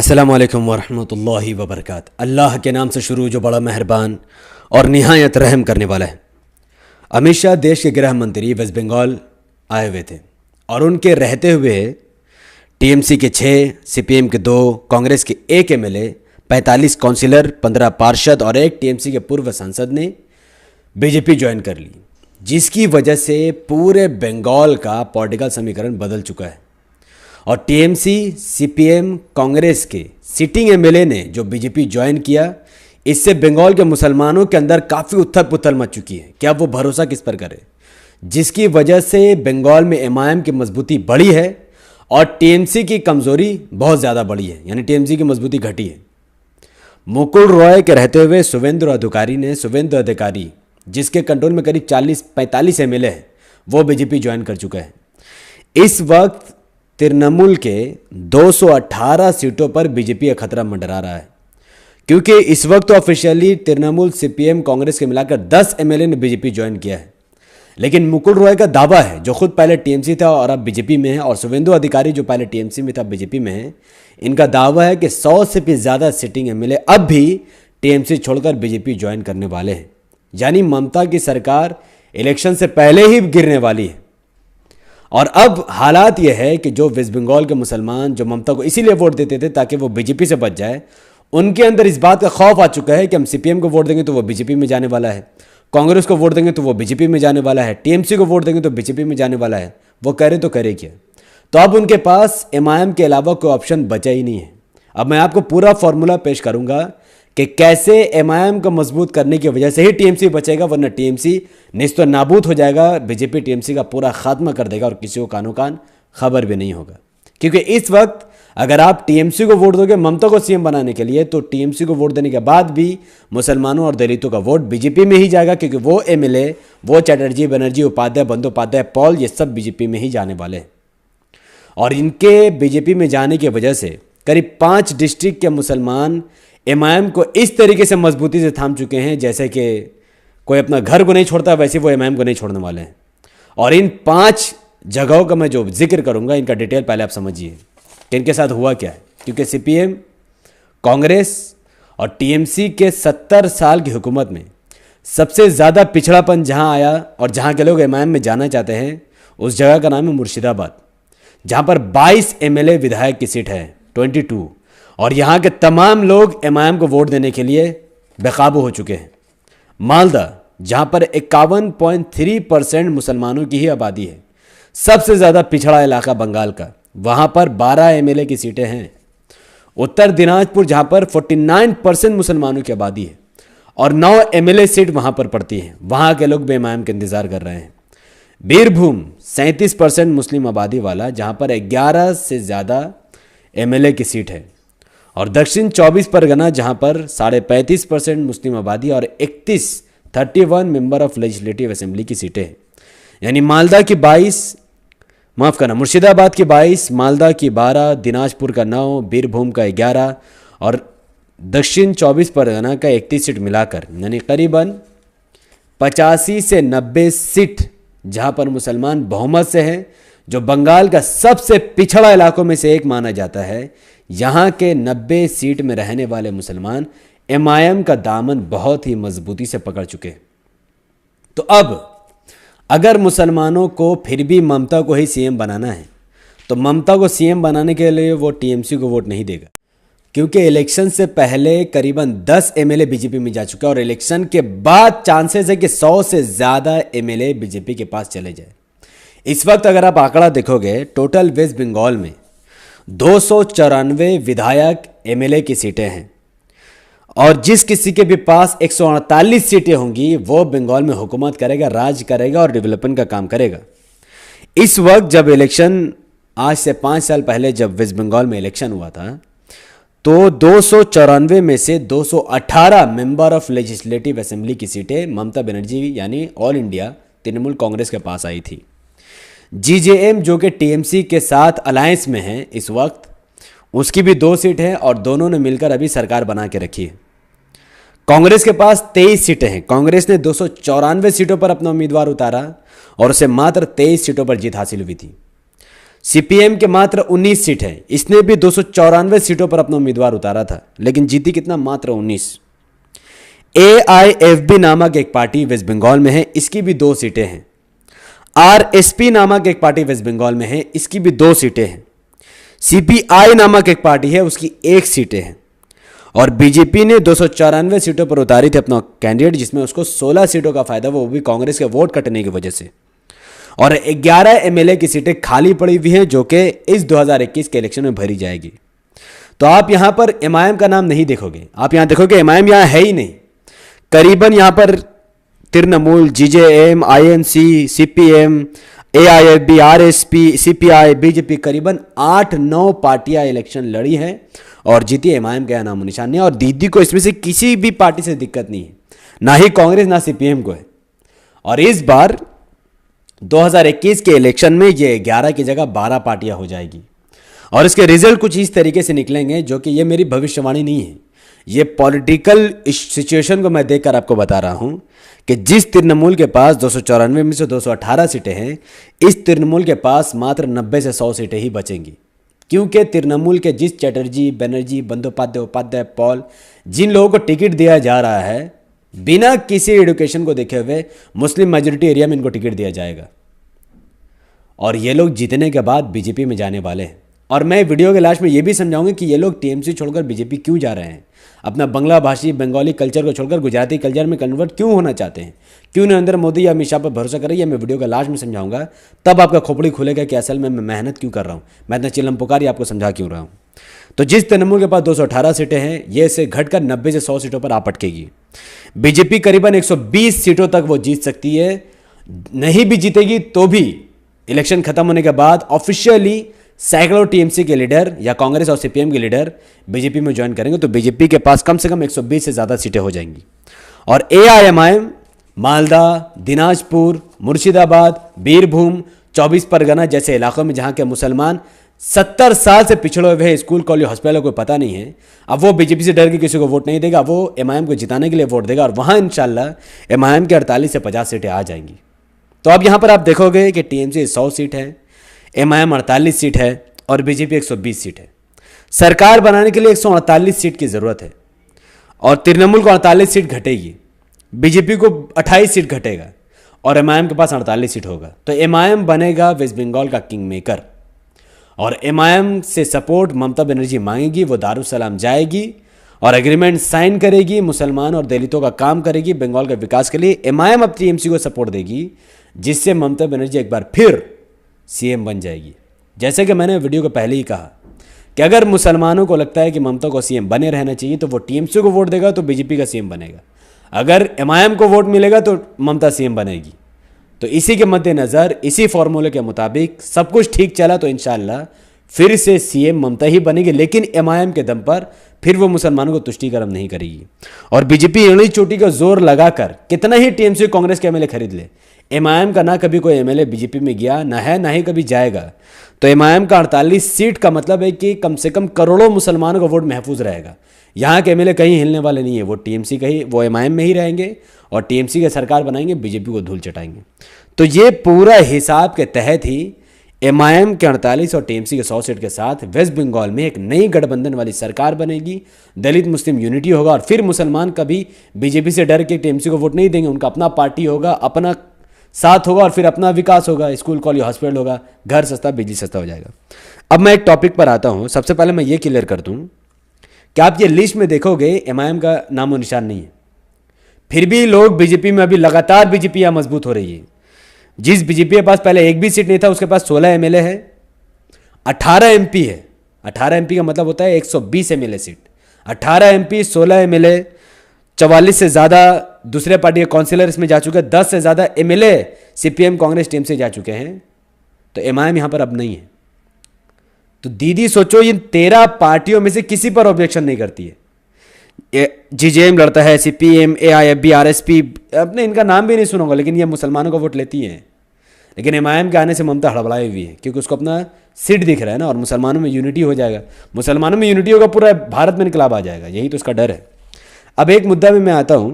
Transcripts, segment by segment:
अस्सलामुअलैकुम वरहमतुल्लाहि वबरकातुहू। अल्लाह के नाम से शुरू जो बड़ा मेहरबान और निहायत रहम करने वाला है। अमित शाह देश के गृह मंत्री वेस्ट बंगाल आए हुए थे और उनके रहते हुए टीएमसी के 6, सीपीएम के 2, कांग्रेस के 1 एमएलए, 45 काउंसिलर, 15 पार्षद और 1 टीएमसी के पूर्व सांसद ने बीजेपी ज्वाइन कर ली, जिसकी वजह से पूरे बंगाल का पॉलिटिकल समीकरण बदल चुका है। और टीएमसी, सीपीएम, कांग्रेस के सिटिंग एमएलए ने जो बीजेपी ज्वाइन किया, इससे बंगाल के मुसलमानों के अंदर काफ़ी उथल पुथल मच चुकी है कि अब वो भरोसा किस पर करें, जिसकी वजह से बंगाल में एमआईएम की मजबूती बढ़ी है और टीएमसी की कमज़ोरी बहुत ज़्यादा बढ़ी है, यानी टीएमसी की मजबूती घटी है। मुकुल रॉय के रहते हुए शुवेंदु अधिकारी जिसके कंट्रोल में करीब 40-45 एमएलए है, वो बीजेपी ज्वाइन कर चुका है। इस वक्त तृणमूल के 218 सीटों पर बीजेपी का खतरा मंडरा रहा है, क्योंकि इस वक्त तो ऑफिशियली तृणमूल, सीपीएम, कांग्रेस के मिलाकर 10 एमएलए ने बीजेपी ज्वाइन किया है। लेकिन मुकुल रॉय का दावा है, जो खुद पहले टीएमसी था और अब बीजेपी में है, और शुवेंदु अधिकारी जो पहले टीएमसी में था बीजेपी में है, इनका दावा है कि 100 से भी ज़्यादा सिटिंग एमएलए अब भी टीएमसी छोड़कर बीजेपी ज्वाइन करने वाले हैं। यानी ममता की सरकार इलेक्शन से पहले ही गिरने वाली है। और अब हालात यह है कि जो वेस्ट बंगाल के मुसलमान जो ममता को इसीलिए वोट देते थे ताकि वो बीजेपी से बच जाए, उनके अंदर इस बात का खौफ आ चुका है कि हम सीपीएम को वोट देंगे तो वो बीजेपी में जाने वाला है, कांग्रेस को वोट देंगे तो वो बीजेपी में जाने वाला है, टीएमसी को वोट देंगे तो बीजेपी में जाने वाला है। वो करे तो करे क्या? तो अब उनके पास एमआईएम के अलावा कोई ऑप्शन बचा ही नहीं है। अब मैं आपको पूरा फॉर्मूला पेश करूंगा कि कैसे एमआईएम को मजबूत करने की वजह से ही टीएमसी बचेगा, वरना टीएमसी निस्तो नाबूद हो जाएगा। बीजेपी टीएमसी का पूरा खात्मा कर देगा और किसी को कानो कान खबर भी नहीं होगा। क्योंकि इस वक्त अगर आप टीएमसी को वोट दोगे ममता को सीएम बनाने के लिए, तो टीएमसी को वोट देने के बाद भी मुसलमानों और दलितों का वोट बीजेपी में ही जाएगा, क्योंकि वो एमएलए, वो चैटर्जी, बनर्जी, उपाध्याय, बंदोपाध्याय, पॉल, ये सब बीजेपी में ही जाने वाले हैं। और इनके बीजेपी में जाने की वजह से करीब 5 डिस्ट्रिक्ट के मुसलमान एमआईएम को इस तरीके से मजबूती से थाम चुके हैं जैसे कि कोई अपना घर को नहीं छोड़ता, वैसे वो एमआईएम को नहीं छोड़ने वाले हैं। और इन 5 जगहों का मैं जो जिक्र करूंगा, इनका डिटेल पहले आप समझिए कि इनके साथ हुआ क्या है। क्योंकि सीपीएम, कांग्रेस और टीएमसी के 70 साल की हुकूमत में सबसे ज़्यादा पिछड़ापन जहां आया और जहां के लोग एमआईएम में जाना चाहते हैं, उस जगह का नाम है मुर्शिदाबाद, जहां पर 22 एमएलए विधायक की सीट है, 22, और यहाँ के तमाम लोग एमआईएम को वोट देने के लिए बेकाबू हो चुके हैं। मालदा, जहाँ पर 51.3% मुसलमानों की ही आबादी है, सबसे ज़्यादा पिछड़ा इलाका बंगाल का, वहाँ पर 12 एमएलए की सीटें हैं। उत्तर दिनाजपुर, जहाँ पर 49% मुसलमानों की आबादी है और 9 एमएलए सीट वहाँ पर पड़ती हैं, वहाँ के लोग भी एमआईएम का इंतज़ार कर रहे हैं। बीरभूम, 37% मुस्लिम आबादी वाला, जहाँ पर 11 से ज़्यादा एमएलए की सीट है। और दक्षिण 24 परगना, जहां पर 35.5% मुस्लिम आबादी और 31 मेंबर ऑफ लेजिस्लेटिव असेंबली की सीटें हैं। यानी मालदा की 22, माफ़ करना, मुर्शिदाबाद की 22, मालदा की 12, दिनाजपुर का 9, बीरभूम का 11 और दक्षिण 24 परगना का 31 सीट मिलाकर, यानी करीबन 85 से 90 सीट जहां पर मुसलमान बहुमत से हैं, जो बंगाल का सबसे पिछड़ा इलाकों में से एक माना जाता है। यहाँ के 90 सीट में रहने वाले मुसलमान एमआईएम का दामन बहुत ही मजबूती से पकड़ चुके हैं। तो अब अगर मुसलमानों को फिर भी ममता को ही सीएम बनाना है, तो ममता को सीएम बनाने के लिए वो टीएमसी को वोट नहीं देगा, क्योंकि इलेक्शन से पहले करीबन 10 एमएलए बीजेपी में जा चुका है और इलेक्शन के बाद चांसेस है कि 100 से ज़्यादा एमएलए बीजेपी के पास चले जाए। इस वक्त अगर आप आंकड़ा देखोगे, टोटल वेस्ट बंगाल में 294 विधायक एमएलए की सीटें हैं और जिस किसी के भी पास 148 सीटें होंगी, वो बंगाल में हुकूमत करेगा, राज करेगा और डेवलपमेंट का काम करेगा। इस वक्त जब इलेक्शन, आज से 5 साल पहले जब वेस्ट बंगाल में इलेक्शन हुआ था, तो 294 में से 218 मेंबर ऑफ लेजिस्लेटिव असेंबली की सीटें ममता बनर्जी यानी ऑल इंडिया तृणमूल कांग्रेस के पास आई थी। जीजेएम, जो कि टीएमसी के साथ अलायंस में है इस वक्त, उसकी भी 2 सीट है और दोनों ने मिलकर अभी सरकार बना के रखी है। कांग्रेस के पास 23 सीटें हैं। कांग्रेस ने 294 सीटों पर अपना उम्मीदवार उतारा और उसे मात्र 23 सीटों पर जीत हासिल हुई थी। सीपीएम के मात्र 19 सीट हैं। इसने भी 294 सीटों पर अपना उम्मीदवार उतारा था, लेकिन जीती कितना? मात्र 19। एआईएफबी नामक एक पार्टी वेस्ट बंगाल में है, इसकी भी 2 सीटें हैं। आरएसपी नामक एक पार्टी वेस्ट बंगाल में है, इसकी भी 2 सीटें हैं। सीपीआई नामक एक पार्टी है, उसकी 1 सीटें हैं। और बीजेपी ने 294 सीटों पर उतारी थी अपना कैंडिडेट, जिसमें उसको 16 सीटों का फायदा, वो भी कांग्रेस के वोट कटने की वजह से। और 11 एमएलए की सीटें खाली पड़ी हुई हैं, जो कि इस 2021 के इलेक्शन में भरी जाएगी। तो आप यहां पर एमआईएम का नाम नहीं देखोगे, आप यहां देखोगे एमआईएम यहां है ही नहीं। करीबन यहां पर Trinamool, GJM, INC, CPM, AIFB, RSP, CPI, BJP, करीबन 8-9 पार्टियां इलेक्शन लड़ी हैं और जीती। एमआईएम का नामो निशान नहीं है। और दीदी को इसमें से किसी भी पार्टी से दिक्कत नहीं है, ना ही कांग्रेस ना सीपीएम को है। और इस बार 2021 के इलेक्शन में ये 11 की जगह 12 पार्टियां हो जाएगी। और इसके रिजल्ट कुछ इस तरीके से निकलेंगे, जो कि ये मेरी भविष्यवाणी नहीं है, ये पॉलिटिकल सिचुएशन को मैं देखकर आपको बता रहा हूं कि जिस तृणमूल के पास 294 में से 218 सीटें हैं, इस तृणमूल के पास मात्र 90 से 100 सीटें ही बचेंगी। क्योंकि तृणमूल के जिस चैटर्जी, बनर्जी, बंदोपाध्याय, उपाध्याय, पॉल, जिन लोगों को टिकट दिया जा रहा है, बिना किसी एजुकेशन को देखे हुए मुस्लिम मेजोरिटी एरिया में इनको टिकट दिया जाएगा। और ये लोग जीतने के बाद बीजेपी में जाने वाले हैं। और मैं वीडियो के लास्ट में ये भी समझाऊंगा कि ये लोग टीएमसी छोड़कर बीजेपी क्यों जा रहे हैं, अपना बंगला भाषी बंगाली कल्चर को छोड़कर गुजराती कल्चर में कन्वर्ट क्यों होना चाहते हैं, क्यों नरेंद्र मोदी या अमित शाह पर भरोसा करें। ये मैं वीडियो के लास्ट में समझाऊंगा, तब आपका खोपड़ी खुलेगा कि असल में मैं मेहनत क्यों कर रहा हूँ, मैं इतना चिल्लम पुकार आपको समझा क्यों रहा हूँ। तो जिस तृणमूल के पास 218 सीटें हैं, ये से घटकर 90 से 100 सीटों पर आप अटकेगी। बीजेपी करीबन 120 सीटों तक वो जीत सकती है। नहीं भी जीतेगी तो भी इलेक्शन खत्म होने के बाद ऑफिशियली सैकड़ों टीएमसी के लीडर या कांग्रेस और सीपीएम के लीडर बीजेपी में ज्वाइन करेंगे, तो बीजेपी के पास कम से कम 120 से ज़्यादा सीटें हो जाएंगी। और एआईएमआईएम मालदा, दिनाजपुर, मुर्शिदाबाद, बीरभूम, 24 परगना जैसे इलाकों में जहां के मुसलमान 70 साल से पिछड़े हुए हैं, स्कूल, कॉलेज, हॉस्पिटल को पता नहीं है, अब वो बीजेपी से डर के किसी को वोट नहीं देगा, वो एमआईएम को जिताने के लिए वोट देगा। और वहां इंशाल्लाह एमआईएम के 48 से 50 सीटें आ जाएंगी। तो अब यहां पर आप देखोगे कि टीएमसी 100 सीट है, एमआईएम 48 सीट है और बीजेपी 120 सीट है। सरकार बनाने के लिए 148 सीट की जरूरत है और तृणमूल को 48 सीट घटेगी, बीजेपी को 28 सीट घटेगा और एमआईएम के पास 48 सीट होगा। तो एमआईएम बनेगा वेस्ट बंगाल का किंग मेकर। और एमआईएम से सपोर्ट ममता बनर्जी मांगेगी, वो दारुसलाम जाएगी और एग्रीमेंट साइन करेगी, मुसलमान और दलितों का काम करेगी बंगाल के विकास के लिए। एमआईएम अब टीएमसी को सपोर्ट देगी, जिससे ममता बनर्जी एक बार फिर सीएम बन जाएगी। जैसे कि मैंने वीडियो को पहले ही कहा कि अगर मुसलमानों को लगता है कि ममता को सीएम बने रहना चाहिए, तो वो टीएमसी को वोट देगा तो बीजेपी का सीएम बनेगा। अगर एमआईएम को वोट मिलेगा तो ममता सीएम बनेगी। तो इसी के मद्देनजर, इसी फॉर्मूले के मुताबिक सब कुछ ठीक चला तो इंशाल्लाह फिर से सीएम ममता ही बनेगी, लेकिन एमआईएम के दम पर। फिर वो मुसलमानों को तुष्टीकरण नहीं करेगी। और बीजेपी एड़ी चोटी का जोर लगाकर कितना ही टीएमसी कांग्रेस के एमएलए खरीद ले, एमआईएम का ना कभी कोई एमएलए बीजेपी में गया, ना है, ना ही कभी जाएगा। तो एमआईएम का 48 सीट का मतलब है कि कम से कम करोड़ों मुसलमानों का वोट महफूज रहेगा। यहाँ के एमएलए कहीं हिलने वाले नहीं है, वो टीएमसी का ही, वो एमआईएम में ही रहेंगे और टीएमसी की सरकार बनाएंगे, बीजेपी को धूल चटाएंगे। तो ये पूरा हिसाब के तहत ही एमआईएम के 48 और टीएमसी के 100 सीट के साथ वेस्ट बंगाल में एक नई गठबंधन वाली सरकार बनेगी, दलित मुस्लिम यूनिटी होगा और फिर मुसलमान कभी बीजेपी से डर के टीएमसी को वोट नहीं देंगे। उनका अपना पार्टी होगा, अपना साथ होगा और फिर अपना विकास होगा, स्कूल, कॉलेज, हॉस्पिटल होगा, घर सस्ता, बिजली सस्ता हो जाएगा। अब मैं एक टॉपिक पर आता हूं। सबसे पहले मैं ये क्लियर कर दूं कि आप ये लिस्ट में देखोगे एमआईएम का नामो निशान नहीं है, फिर भी लोग बीजेपी में, अभी लगातार बीजेपी यहां मजबूत हो रही है। जिस बीजेपी के पास पहले एक भी सीट नहीं था, उसके पास 16 एमएलए है, 18 एमपी है। 18 एमपी का मतलब होता है 120 एमएलए सीट। 18 एमपी, 16 एमएलए, 44 से ज़्यादा दूसरे पार्टी के काउंसिलर इसमें जा चुके हैं, 10 से ज़्यादा एमएलए सीपीएम कांग्रेस टीम से जा चुके हैं। तो एमआईएम यहां पर अब नहीं है। तो दीदी सोचो, इन 13 पार्टियों में से किसी पर ऑब्जेक्शन नहीं करती है। जीजेएम लड़ता है, सीपीएम, एआईएफबी, आरएसपी, अपने इनका नाम भी नहीं सुनूंगा, लेकिन ये मुसलमानों का वोट लेती है। लेकिन एमआईएम के आने से ममता हड़बड़ाई हुई है, क्योंकि उसको अपना सीट दिख रहा है ना, और मुसलमानों में यूनिटी हो जाएगा। मुसलमानों में यूनिटी होगा, पूरा भारत में इनकलाब आ जाएगा, यही तो उसका डर है। अब एक मुद्दा में मैं आता हूं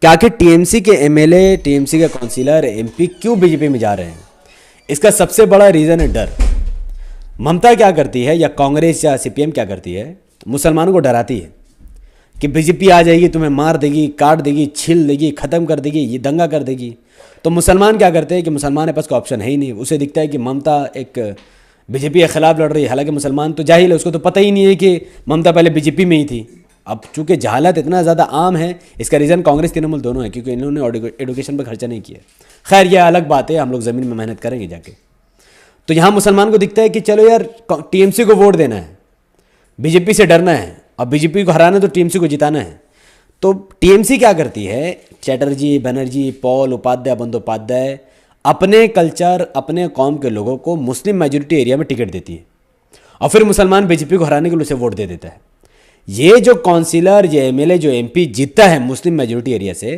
कि आखिर टीएमसी के एमएलए, टीएमसी के काउंसिलर, एमपी क्यों बीजेपी में जा रहे हैं। इसका सबसे बड़ा रीज़न है डर। ममता क्या करती है या कांग्रेस या सीपीएम क्या करती है, मुसलमानों को डराती है कि बीजेपी आ जाएगी, तुम्हें मार देगी, काट देगी, छील देगी, ख़त्म कर देगी, ये दंगा कर देगी। तो मुसलमान क्या करते हैं कि मुसलमान के पास कोई ऑप्शन है ही नहीं। उसे दिखता है कि ममता एक बीजेपी के खिलाफ लड़ रही है, हालांकि मुसलमान तो जाहिल है, उसको तो पता ही नहीं है कि ममता पहले बीजेपी में ही थी। अब चूंकि जहालत इतना ज़्यादा आम है, इसका रीज़न कांग्रेस तृणमूल दोनों है, क्योंकि इन्होंने एडुकेशन पर खर्चा नहीं किया। खैर यह अलग बात है, हम लोग ज़मीन में मेहनत करेंगे जाके। तो यहाँ मुसलमान को दिखता है कि चलो यार टीएमसी को वोट देना है, बीजेपी से डरना है, अब बीजेपी को हराना तो टीएमसी को जिताना है। तो टीएमसी क्या करती है, चैटर्जी, बनर्जी, पॉल, उपाध्याय, बंदोपाध्याय अपने कल्चर, अपने कौम के लोगों को मुस्लिम मेजोरिटी एरिया में टिकट देती है और फिर मुसलमान बीजेपी को हराने के लिए उसे वोट दे देता है। ये जो काउंसिलर, ये एमएलए, जो एमपी जीतता है मुस्लिम मेजोरिटी एरिया से,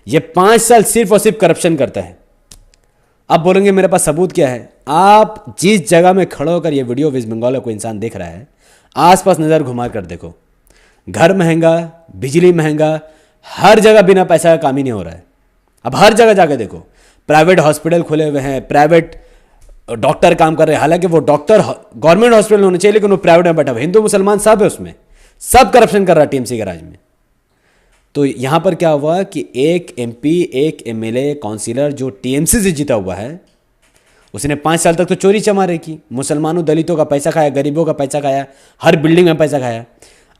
ये 5 साल सिर्फ और सिर्फ करप्शन करता है। अब बोलेंगे मेरे पास सबूत क्या है? आप जिस जगह में खड़े होकर ये वीडियो वेस्ट बंगाल का कोई इंसान देख रहा है, आसपास नज़र घुमा कर देखो, घर महंगा, बिजली महंगा, हर जगह बिना पैसा का काम ही नहीं हो रहा है। अब हर जगह जाके देखो, प्राइवेट हॉस्पिटल खुले हुए हैं, प्राइवेट डॉक्टर काम कर रहे हैं, हालांकि वो डॉक्टर गवर्नमेंट हॉस्पिटल होने चाहिए, लेकिन वो प्राइवेट में बैठा हुआ, हिंदू मुसलमान सब है उसमें, सब करप्शन कर रहा है टीएमसी के राज में। तो यहां पर क्या हुआ कि एक एमपी, एक एमएलए, काउंसिलर जो टीएमसी से जीता हुआ है, उसने 5 साल तक तो चोरी चमारे की, मुसलमानों दलितों का पैसा खाया, गरीबों का पैसा खाया, हर बिल्डिंग में पैसा खाया।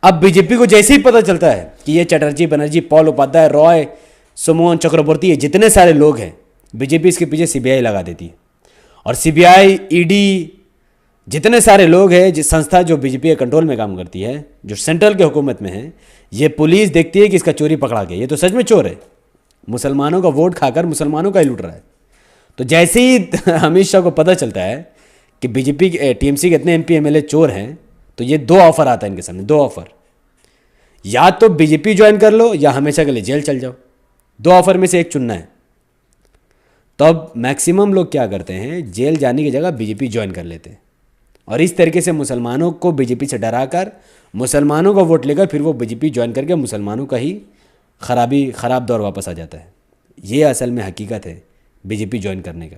अब बीजेपी को जैसे ही पता चलता है कि ये चटर्जी, बनर्जी, पॉल, उपाध्याय, रॉय, सुमोहन चक्रवर्ती, ये जितने सारे लोग हैं, बीजेपी इसके पीछे सीबीआई लगा देती है। और सीबीआई, ईडी, जितने सारे लोग हैं, जिस संस्था जो बीजेपी के कंट्रोल में काम करती है, जो सेंट्रल के हुकूमत में है, ये पुलिस देखती है कि इसका चोरी पकड़ा गया, ये तो सच में चोर है, मुसलमानों का वोट खाकर मुसलमानों का ही लूट रहा है। तो जैसे ही अमित शाह को पता चलता है कि बीजेपी टीएमसी के इतने एमपी एमएलए चोर हैं, तो ये 2 ऑफर आता है इनके सामने, 2 ऑफर, या तो बीजेपी ज्वाइन कर लो या हमेशा के लिए जेल चल जाओ। 2 ऑफर में से एक चुनना है। तो अब मैक्सिमम लोग क्या करते हैं, जेल जाने की जगह बीजेपी ज्वाइन कर लेते हैं और इस तरीके से मुसलमानों को बीजेपी से डराकर मुसलमानों का वोट लेकर फिर वो बीजेपी ज्वाइन करके मुसलमानों का ही ख़राब दौर वापस आ जाता है। ये असल में हकीकत है बीजेपी ज्वाइन करने का।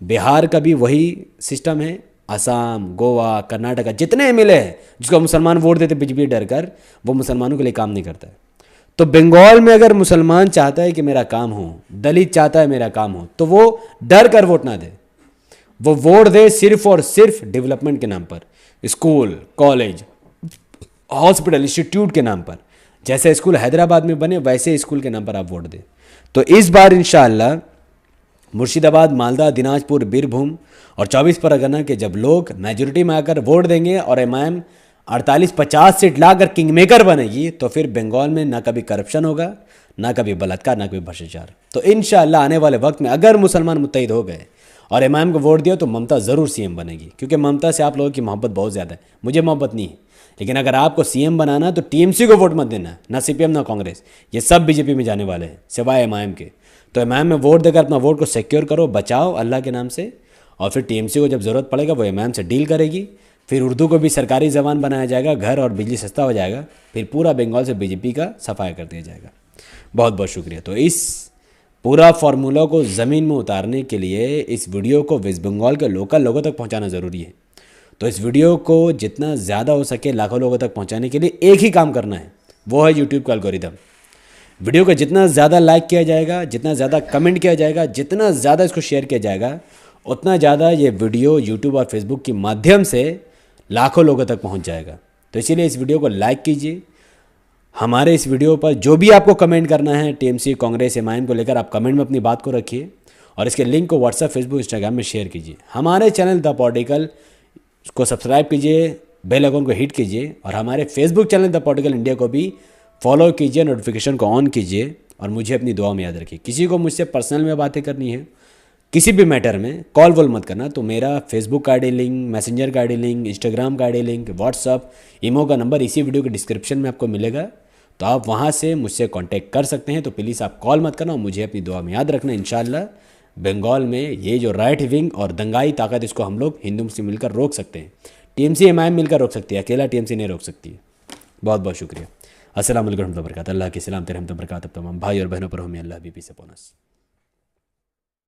बिहार का भी वही सिस्टम है, असम, गोवा, कर्नाटका, जितने एमएलए हैं जिसको मुसलमान वोट देते बीजेपी डर कर, वो मुसलमानों के लिए काम नहीं करता है। तो बंगाल में अगर मुसलमान चाहता है कि मेरा काम हो, दलित चाहता है मेरा काम हो, तो वो डर कर वोट ना दे, वो वोट दे सिर्फ और सिर्फ डेवलपमेंट के नाम पर, स्कूल, कॉलेज, हॉस्पिटल, इंस्टीट्यूट के नाम पर। जैसे स्कूल हैदराबाद में बने वैसे स्कूल के नाम पर आप वोट दें। तो इस बार इंशाअल्लाह मुर्शिदाबाद, मालदा, दिनाजपुर, बीरभूम और 24 परगना के जब लोग मेजोरिटी में आकर वोट देंगे और एमआईएम 48-50 सीट लाकर किंग मेकर बनेगी, तो फिर बंगाल में ना कभी करप्शन होगा, ना कभी बलात्कार, ना कभी भ्रष्टाचार। तो इंशाअल्लाह आने वाले वक्त में अगर मुसलमान मुत्तहिद हो गए और एमआईएम को वोट दिया तो ममता ज़रूर सीएम बनेगी, क्योंकि ममता से आप लोगों की मोहब्बत बहुत ज़्यादा है। मुझे मोहब्बत नहीं है, लेकिन अगर आपको सीएम बनाना तो टीएमसी को वोट मत देना, ना सीपीएम ना कांग्रेस, ये सब बीजेपी में जाने वाले हैं सिवाय एमआईएम के। तो एमआईएम में वोट देकर अपना वोट को सिक्योर करो, बचाओ अल्लाह के नाम से, और फिर टीएमसी को जब ज़रूरत पड़ेगा वो एमआईएम से डील करेगी, फिर उर्दू को भी सरकारी ज़बान बनाया जाएगा, घर और बिजली सस्ता हो जाएगा, फिर पूरा बंगाल से बीजेपी का सफाया कर दिया जाएगा। बहुत बहुत शुक्रिया। तो इस पूरा फार्मूला को ज़मीन में उतारने के लिए इस वीडियो को वेस्ट बंगाल के लोकल लोगों तक पहुंचाना ज़रूरी है। तो इस वीडियो को जितना ज़्यादा हो सके लाखों लोगों तक पहुंचाने के लिए एक ही काम करना है, वो है यूट्यूब का एल्गोरिदम। वीडियो को जितना ज़्यादा लाइक किया जाएगा, जितना ज़्यादा कमेंट किया जाएगा, जितना ज़्यादा इसको शेयर किया जाएगा, उतना ज़्यादा ये वीडियो यूट्यूब और फेसबुक के माध्यम से लाखों लोगों तक पहुंच जाएगा। तो इसीलिए इस वीडियो को लाइक कीजिए। हमारे इस वीडियो पर जो भी आपको कमेंट करना है टीएमसी, कांग्रेस, एमआईएम को लेकर, आप कमेंट में अपनी बात को रखिए और इसके लिंक को व्हाट्सएप, फेसबुक, इंस्टाग्राम में शेयर कीजिए। हमारे चैनल द पॉलिटिकल को सब्सक्राइब कीजिए, बेल आइकन को हिट कीजिए और हमारे Facebook channel the political India को भी फॉलो कीजिए, नोटिफिकेशन को ऑन कीजिए और मुझे अपनी दुआ में याद रखिए। किसी को मुझसे पर्सनल में बातें करनी है, किसी भी मैटर में, कॉल वॉल मत करना। तो मेरा फेसबुक का आईडी लिंक, मैसेंजर का आईडी लिंक, इंस्टाग्राम का आईडी लिंक, व्हाट्सअप, ईमो का नंबर इसी वीडियो के डिस्क्रिप्शन में आपको मिलेगा। तो आप वहाँ से मुझसे कांटेक्ट कर सकते हैं। तो प्लीज़ आप कॉल मत करना और मुझे अपनी दुआ में याद रखना। इंशाल्लाह बंगाल में ये जो राइट विंग और दंगाई ताकत, इसको हम लोग हिंदू मुस्लिम मिलकर रोक सकते हैं। टीएमसी एमआईएम मिलकर रोक सकती है, अकेला टीएमसी नहीं रोक सकती है। बहुत बहुत शुक्रिया। अस्सलाम वालेकुम रहमतुल्लाहि व बरकातहू। अल्लाह के सलाम, रहमत बरकत तमाम भाई और बहनों पर हो, अल्लाह हबीबी से बोनस।